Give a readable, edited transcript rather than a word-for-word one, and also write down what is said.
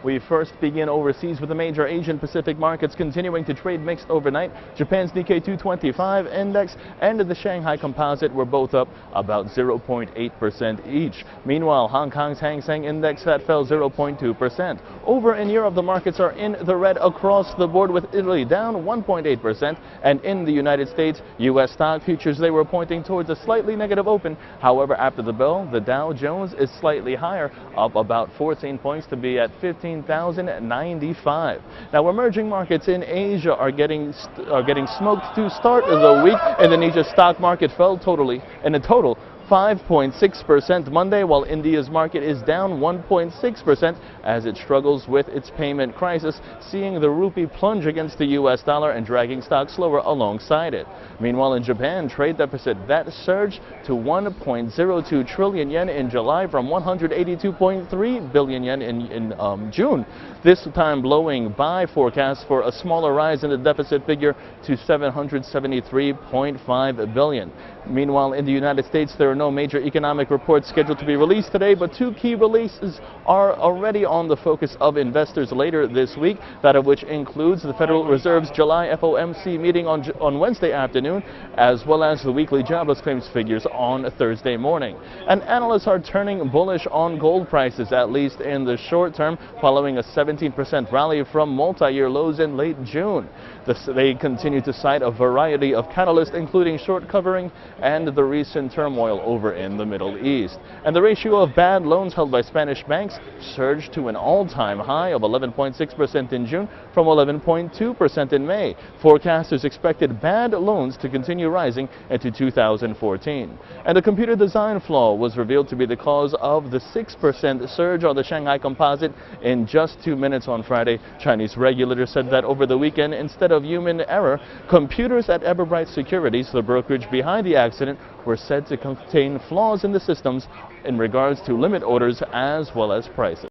We first begin overseas with the major Asian Pacific markets continuing to trade mixed overnight. Japan's Nikkei 225 index and the Shanghai Composite were both up about 0.8% each. Meanwhile, Hong Kong's Hang Seng index that fell 0.2%. Over in Europe, the markets are in the red across the board, with Italy down 1.8%, and in the United States, U.S. stock futures, they were pointing towards a slightly negative open. However, after the bell, the Dow Jones is slightly higher, up about 14 points to be at 15,095. Now, emerging markets in Asia are getting smoked to start the week. Indonesia's stock market fell in a total 5.6% Monday, while India's market is down 1.6% as it struggles with its payment crisis, seeing the rupee plunge against the U.S. dollar and dragging stocks lower alongside it. Meanwhile, in Japan, trade deficit that surged to 1.02 trillion yen in July from 182.3 billion yen in June, this time blowing by forecasts for a smaller rise in the deficit figure to 773.5 billion. Meanwhile, in the United States, there are no major economic reports scheduled to be released today, but two key releases are already on the focus of investors later this week, that of which includes the Federal Reserve's July FOMC meeting on Wednesday afternoon, as well as the weekly jobless claims figures on Thursday morning. And analysts are turning bullish on gold prices, at least in the short term, following a 17% rally from multi-year lows in late June. They continue to cite a variety of catalysts, including short covering and the recent turmoil over in the Middle East. And the ratio of bad loans held by Spanish banks surged to an all-time high of 11.6% in June from 11.2% in May. Forecasters expected bad loans to continue rising into 2014. And a computer design flaw was revealed to be the cause of the 6% surge on the Shanghai Composite in just 2 minutes on Friday. Chinese regulators said that over the weekend, instead of human error, computers at Everbright Securities, the brokerage behind the accident, were said to contain flaws in the systems in regards to limit orders as well as prices.